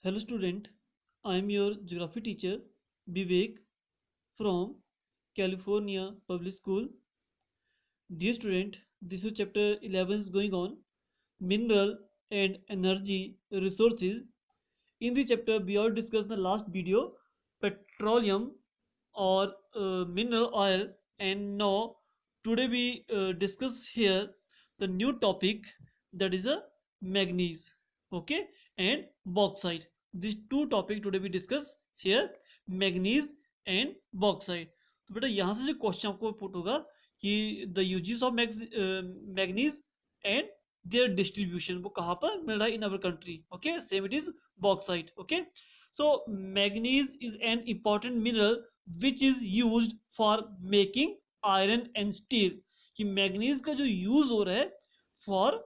Hello student, I am your geography teacher Vivek from California Public School. Dear student, this is chapter 11 is going on mineral and energy resources. In this chapter we all discussed in the last video petroleum or mineral oil, and now today we discuss here the new topic, that is a manganese, okay, and bauxite. These two topic today we discuss here, manganese and bauxite. तो बेटा यहाँ से जो question आपको put होगा कि the uses of manganese and their distribution, वो कहाँ पर मिल रहा है in our country, okay, same it is bauxite, okay. So manganese is an important mineral which is used for making iron and steel. कि manganese का जो use हो रहा है for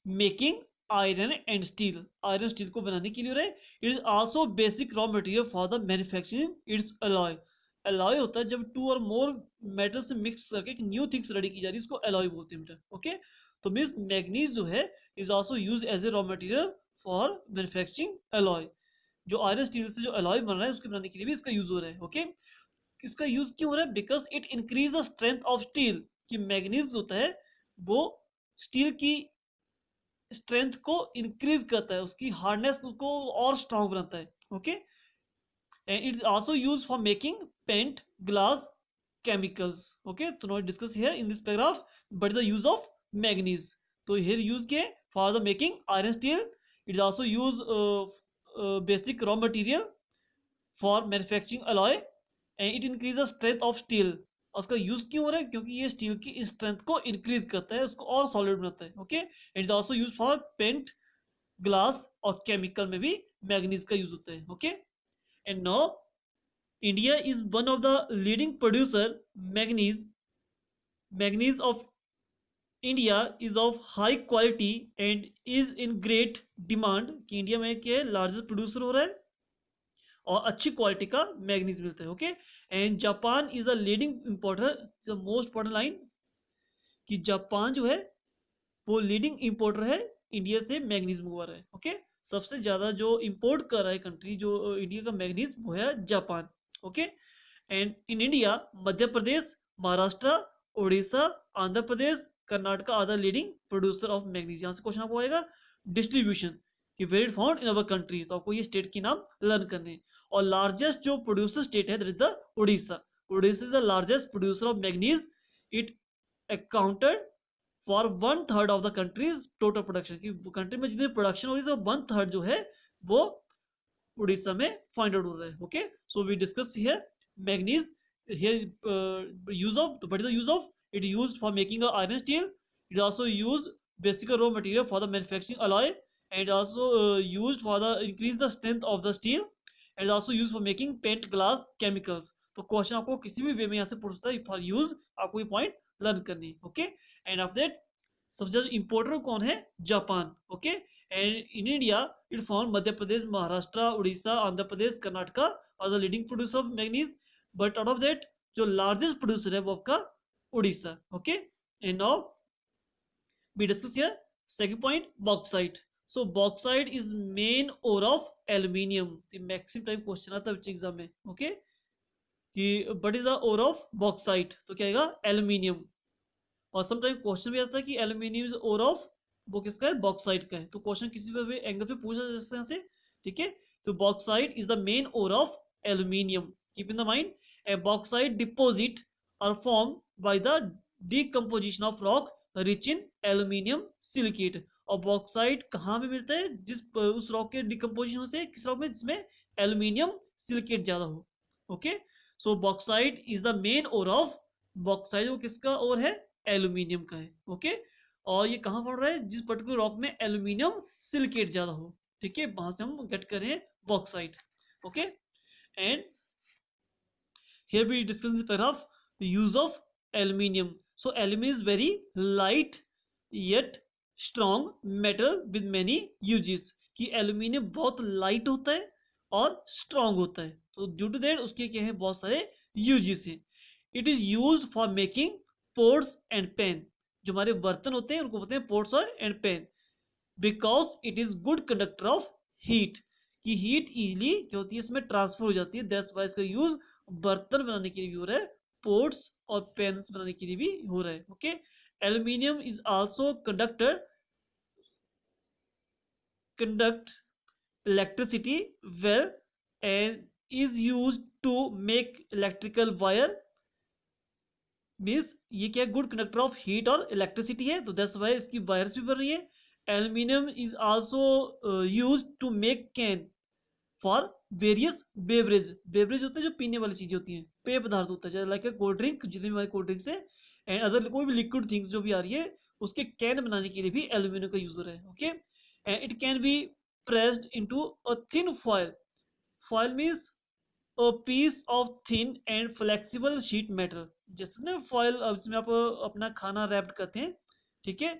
making iron and steel, iron steel को बनाने के लिए हो रहा है. It is also basic raw material for the manufacturing it's alloy. Alloy होता है जब टू और मोर मेटल से मिक्स करके एक न्यू थिंग्स रेडी की जा रही है, उसको अलॉय बोलते हैं बेटा, ओके. तो मीन्स मैग्नीज जो है is also use as a raw material for manufacturing alloy. जो आयरन स्टील से जो अलॉय बन रहा है उसके बनाने के लिए भी इसका यूज हो रहा है, ओके. इसका यूज क्यों हो रहा है? Because it increase the strength of steel. कि मैग्नीज होता है वो स्टील की स्ट्रेंथ को इंक्रीज करता है, उसकी हार्डनेस को और स्ट्रांग बनाता है, okay. And it is also use for making paint, glass, chemicals, okay. तो now discuss here in this paragraph but the use of manganese. तो here use के for the making iron steel. It is also use basic raw material for manufacturing alloy and it increases strength of steel. और उसका use क्यों हो रहा है? क्योंकि ये स्टील की स्ट्रेंथ को इंक्रीज करता है, उसको और सॉलिड बनाता है, okay. It is also use for paint, glass और केमिकल में भी मैग्नीज का यूज होता है, okay. And now India is one of the leading producer manganese. Manganese of India is of high quality and is in great demand. कि India में क्या largest producer हो रहा है और अच्छी क्वालिटी का मैग्नीज मिलता है, okay. And Japan is the leading importer. The most important line कि जापान जो है वो लीडिंग इंपोर्टर है, इंडिया से मैग्नीज मंगवा रहा है, ओके. सबसे ज्यादा जो इंपोर्ट कर रहा है कंट्री जो इंडिया का मैग्नीज, वो है Japan, okay. And in India Madhya Pradesh, Maharashtra, Orissa, Andhra Pradesh, Karnataka are the leading producer of manganese. यहाँ से क्वेश्चन आपको आएगा डिस्ट्रीब्यूशन कि where it found in our country. तो आपको ये स्टेट के नाम लर्न करने हैं. और लार्जेस्ट जो प्रोड्यूसर स्टेट है that is the Orissa. Orissa is the largest producer of manganese. It accounted for 1/3 of the countries total production. की कंट्री में जितनी प्रोडक्शन हो रही है तो 1/3 जो है वो उड़ीसा में फाइंड आउट हो रहा है, okay. So we discuss here manganese. Here use of, तो what is the use of? It used for making a iron steel. It also use basic raw material for the manufacturing alloy and also used for the increase the strength of the steel and also used for making paint, glass, chemicals. तो question आपको किसी भी वे में यहाँ से पूछ सकता है फॉर यूज, आपको ये पॉइंट लर्न करनी है, ओके. एंड आफ्टर दैट सबसे इंपोर्टर कौन है? Japan, okay. And in India it found Madhya Pradesh, Maharashtra, Orissa, Andhra Pradesh, Karnataka और the leading producer of manganese. But out of that जो लार्जेस्ट प्रोड्यूसर है वो आपका Orissa, okay. And now we discuss here second point, bauxite. So bauxite is main ore of aluminium. The maximum time question आता है exam में, okay. कि what is the ore of bauxite? तो क्या आएगा? aluminium. और समटाइम क्वेश्चन भी आता है कि aluminium is ore of, वो किसका है? bauxite का है. तो क्वेश्चन किसी भी एंगल पे पूछा जा सकता है से, ठीक है. तो bauxite is the main ore of aluminium. Keep in the mind, a bauxite deposit are formed by the decomposition of rock rich in aluminium silicate. और बॉक्साइट कहाँ पे मिलता है? जिस उस रॉक के डिकम्पोजिशन से, किस रॉक में? जिसमें एल्यूमिनियम सिलिकेट ज्यादा हो, okay. So bauxite is the main ore of. Bauxite वो किसका ओर है? एल्यूमिनियम का है, ओके. और ये कहाँ पड़ रहा है? जिस पर्टिकुलर रॉक में एल्यूमिनियम सिलिकेट ज्यादा हो, ठीक है, वहां से हम गेट कर रहे हैं bauxite, okay. And here we discuss this paragraph use of aluminium. So aluminum is very light yet strong metal with many uses. कि एल्यूमिनियम बहुत लाइट होता है और स्ट्रॉन्ग होता है, तो ड्यू टू दैट उसके क्या है? बहुत सारे यूजेस हैं. It is use for making pots and pan. जो हमारे बर्तन होते हैं उनको बोलते हैं पोर्ट्स और and pan. Because it is good conductor of heat, कि हीट इजीली क्या होती है इसमें ट्रांसफर हो जाती है, दैट्स वाई इसका यूज बर्तन बनाने के लिए भी हो रहा है, पोट्स और पेन्स बनाने के लिए भी हो रहा है। Okay, aluminium is also conduct electricity well and is used to make electrical wire, means ये क्या गुड कंडक्टर ऑफ हीट और इलेक्ट्रिसिटी है, तो दैट्स वाई इसकी वायर्स भी बन रही है। Aluminium is also use to make can for various beverage, beverage होते हैं जो पीने वाली चीजें होती हैं, पेय पदार्थ होता है, जैसे लाइक कोल्ड ड्रिंक, जितनी भी हमारी कोल्ड ड्रिंक्स है एंड अदर कोई भी लिक्विड थिंग्स जो भी आ रही है, उसके कैन बनाने के लिए भी एल्यूमिनियम का यूज हो रहा है। Okay, and it can B pressed into a thin foil, foil means a piece of thin and flexible sheet metal, जैसे ना फॉयल जिसमें आप अपना खाना रैप्ड करते हैं, ठीक है,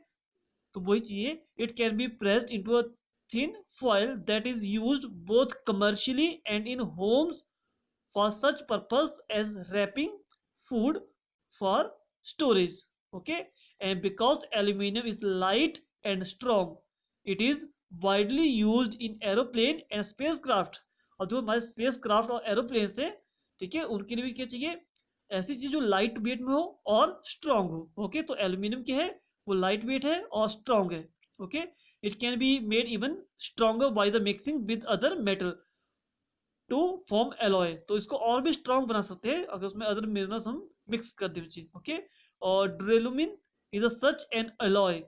तो वही चाहिए। It can B pressed into a thin foil that is used both commercially and in Holmes for such purpose as wrapping food for storage. Okay, and because aluminium is light and strong, it is widely used in aeroplane and spacecraft. और जो हमारे space craft और aeroplane है, ठीक है, उनके लिए भी क्या चाहिए, ऐसी चीज जो लाइट वेट में हो और स्ट्रांग हो। ओके, तो एल्यूमिनियम क्या है, वो लाइट वेट है और स्ट्रांग है। Okay, it can be made even stronger by the mixing with other metal to form alloy, तो इसको और भी स्ट्रॉन्ग बना सकते हैं अगर उसमें अदर मिनरल्स हम मिक्स कर दें। ओके, और duralumin is a such an alloy,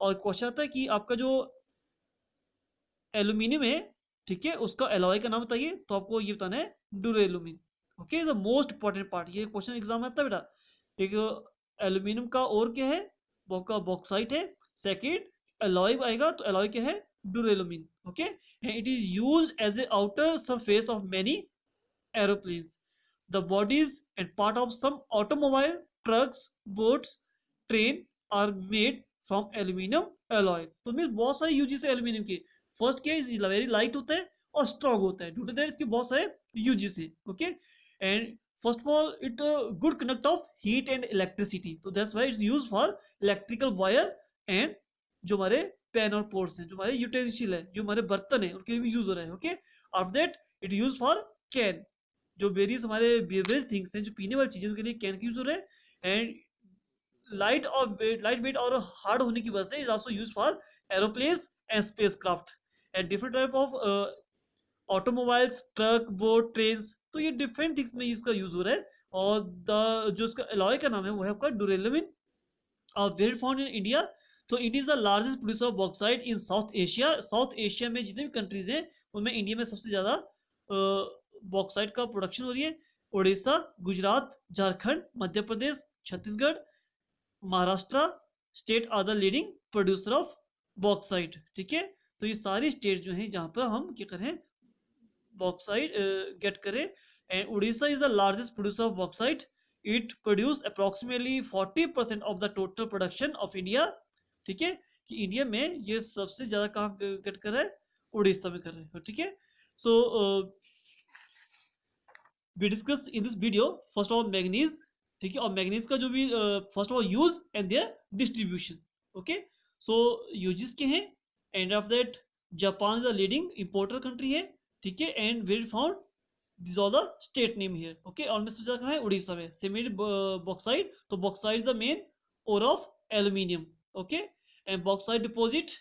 और क्वेश्चन आता है कि आपका जो एल्यूमिनियम है, ठीक है, उसका एलॉय का नाम बताइए, तो आपको ये बताना है duralumin. Okay, the most important part, ये क्वेश्चन एग्जाम में आता है बेटा। एक एल्यूमिनियम का और क्या है, वो का बॉक्साइट है, सेकेंड एलॉय आएगा, तो एलॉय क्या है, duralumin. Okay, it is use as a outer surface of many aeroplanes. The bodies and part of some automobile, trucks, boats, train are made from aluminum alloy. तो mean बहुत सारे uses है aluminium के। First क्या है, very light होता है और स्ट्रॉन्ग होता है, ड्यू टू दैट इसके बहुत सारे यूजेस है। Okay, and first of all it good connect of heat and electricity, तो that's why it's use for electrical wire and जो हमारे पेन और पोर्ट्स हैं, जो हमारे यूटेंसिल है, जो हमारे बर्तन है, उनके लिए भी यूज हो रहा है। Okay, after that it use for can, जो वेरियस हमारे बेवरेज थिंग्स हैं, जो पीने वाली चीजें, उनके लिए कैन का यूज हो रहा है। एंड लाइट वेट और हार्ड होने की वजह से is also use for aeroplanes and spacecraft and different type of automobiles, truck, boat, train, तो ये डिफरेंट थिंग्स में इसका यूज हो रहा है। और द जो इसका एलॉय का नाम है वो है आपका ड्यूरेलुमिन, वेरी फाउंड इन इंडिया। तो it is the largest producer of bauxite in south Asia, south Asia में जितने भी कंट्रीज हैं उनमें इंडिया में सबसे ज्यादा बॉक्साइट का प्रोडक्शन हो रही है। Orissa, Gujarat, Jharkhand, Madhya Pradesh, Chhattisgarh, Maharashtra state are the leading producer of bauxite. ठीक है, तो ये सारी स्टेट जो है जहां पर हम क्या करें, बॉक्साइट गेट करें। And Orissa is the largest producer of bauxite, it produce approximately 40% of the total production of India. ठीक है, कि इंडिया में ये सबसे ज्यादा काम गेट कर रहा है, उड़ीसा में कर रहे हैं। ठीक है, so we discuss in this video first of all manganese. ठीक है, और मैग्नीज का जो भी first of all use and their distribution. Okay, so uses के हैं, and of that Japan is the leading importer country है। ठीक है, and where found this all the state name here. Okay, और में सबसे ज्यादा कहाँ है, उड़ीसा में। सेमी बॉक्साइट, तो bauxite is the main ore of aluminium. Okay, and bauxite deposit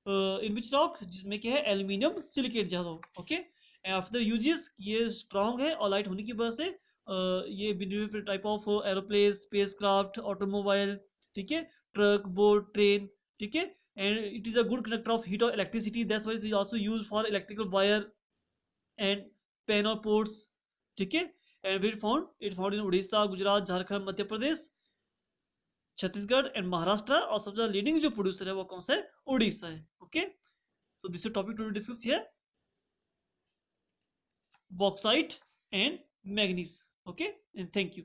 in which rock, जिसमें क्या है, एल्यूमिनियम सिलिकेट ज्यादा हो। ओके, आफ्टर यूजेस ये स्ट्रॉन्ग है और लाइट होने की वजह से ये different type of aeroplane, spacecraft, automobile, ठीक है, ट्रक, बोट, ट्रेन। ठीक है, and it is a good conductor of heat और electricity, that's why it is also used for electrical wire and pen और पोर्ट्स। ठीक है, and it found in Orissa, Gujarat, Jharkhand, Madhya Pradesh, Chhattisgarh and Maharashtra, और सबसे ज्यादा लीडिंग जो प्रोड्यूसर है वो कौन सा है, उड़ीसा है। Okay, so this is topic to discuss here, bauxite and manganese. Okay, and thank you.